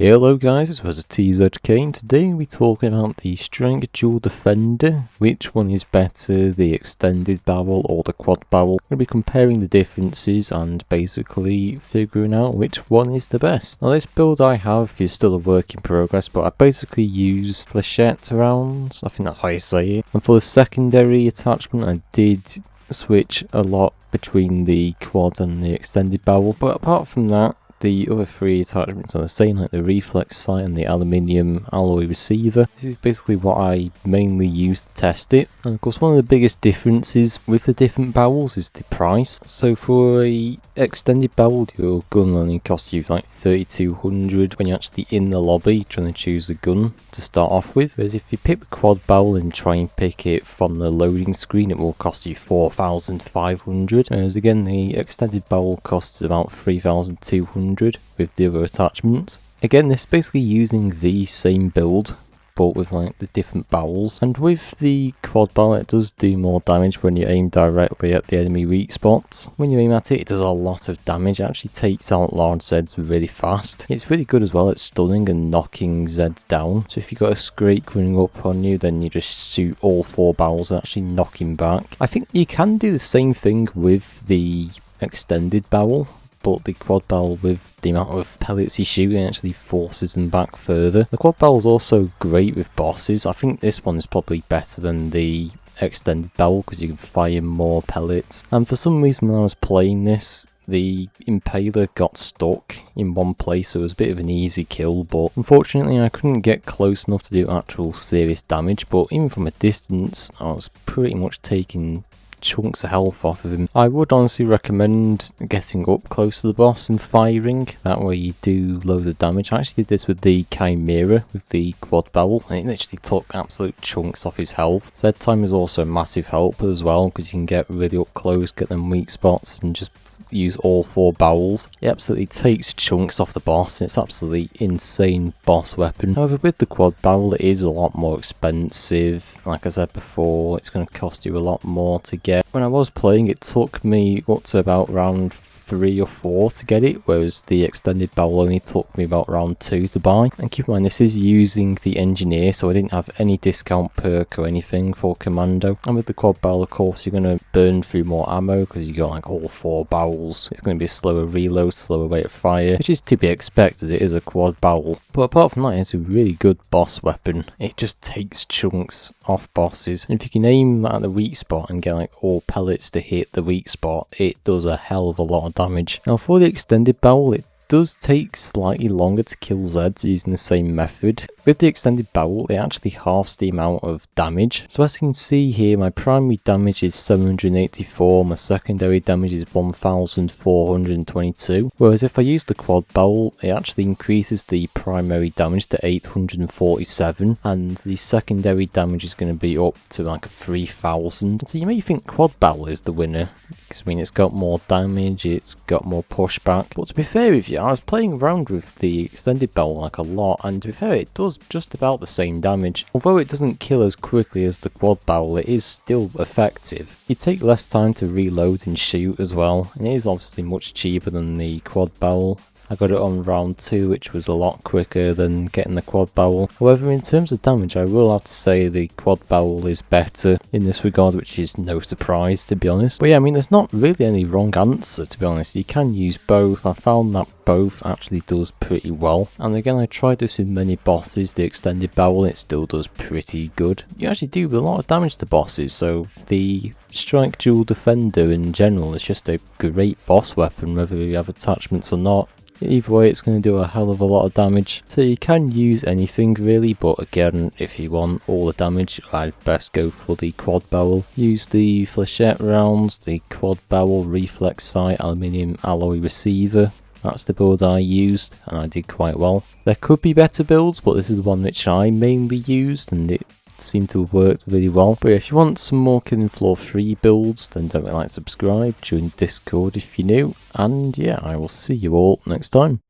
Hello guys, this was a TZK and today we'll be talking about the Streik Defender. Which one is better, the extended barrel or the quad barrel? We'll be comparing the differences and basically figuring out which one is the best. Now this build I have is still a work in progress, but I basically use flechette rounds, I think that's how you say it. And for the secondary attachment I did switch a lot between the quad and the extended barrel, but apart from that, the other three attachments are the same, like the reflex sight and the aluminium alloy receiver. This is basically what I mainly use to test it. And of course one of the biggest differences with the different barrels is the price. So for a extended barrel, your gun only costs you like 3,200 when you're actually in the lobby trying to choose a gun to start off with. Whereas if you pick the quad barrel and try and pick it from the loading screen, it will cost you 4,500. Whereas again, the extended barrel costs about 3,200 with the other attachments. Again, this is basically using the same build but with like the different barrels, and with the quad barrel it does do more damage when you aim directly at the enemy weak spots. When you aim at it, it does a lot of damage. It actually takes out large Zeds really fast. It's really good as well at stunning and knocking Zeds down. So if you've got a Streik running up on you, then you just shoot all four barrels and actually knock him back. I think you can do the same thing with the extended barrel, but the quad barrel, with the amount of pellets you shoot, actually forces them back further. The quad barrel is also great with bosses. I think this one is probably better than the extended barrel because you can fire more pellets. And for some reason when I was playing this, the impaler got stuck in one place, so it was a bit of an easy kill, but unfortunately I couldn't get close enough to do actual serious damage. But even from a distance, I was pretty much taking chunks of health off of him. I would honestly recommend getting up close to the boss and firing, that way you do loads of damage. I actually did this with the Chimera with the quad barrel and it literally took absolute chunks off his health. Zed time is also a massive help as well because you can get really up close, get them weak spots and just use all four barrels. It absolutely takes chunks off the boss. It's absolutely insane boss weapon. However, with the quad barrel it is a lot more expensive. Like I said before, it's going to cost you a lot more to get. When I was playing, it took me up to about round 3 or 4 to get it, whereas the extended barrel only took me about round 2 to buy. And keep in mind, this is using the engineer, so I didn't have any discount perk or anything for commando. And with the quad barrel, of course, you're going to burn through more ammo because you got like all 4 barrels. It's going to be a slower reload, slower rate of fire, which is to be expected. It is a quad barrel, but apart from that, it's a really good boss weapon. It just takes chunks off bosses, and if you can aim at the weak spot and get like all pellets to hit the weak spot, it does a hell of a lot of damage. Now for the extended barrel, it does take slightly longer to kill Zeds using the same method. With the extended barrel, it actually halves the amount of damage. So as you can see here, my primary damage is 784, my secondary damage is 1422. Whereas if I use the quad barrel, it actually increases the primary damage to 847, and the secondary damage is going to be up to like 3000. So you may think quad barrel is the winner, because I mean it's got more damage, it's got more pushback. But to be fair with you, I was playing around with the extended barrel like a lot, and to be fair, it does just about the same damage. Although it doesn't kill as quickly as the quad barrel, it is still effective. You take less time to reload and shoot as well, and it is obviously much cheaper than the quad barrel. I got it on round 2, which was a lot quicker than getting the quad barrel. However, in terms of damage, I will have to say the quad barrel is better in this regard, which is no surprise, to be honest. But yeah, I mean, there's not really any wrong answer, to be honest. You can use both. I found that both actually does pretty well. And again, I tried this with many bosses. The extended barrel, it still does pretty good. You actually do a lot of damage to bosses, so the Streik Defender in general is just a great boss weapon, whether you have attachments or not. Either way, it's going to do a hell of a lot of damage, so you can use anything really, but again, if you want all the damage, I'd best go for the quad barrel. Use the flechette rounds, the quad barrel, reflex sight, aluminium alloy receiver. That's the build I used, and I did quite well. There could be better builds, but this is the one which I mainly used, and it seemed to have worked really well. But if you want some more Killing Floor 3 builds, then don't forget to subscribe, join Discord if you're new, and yeah, I will see you all next time.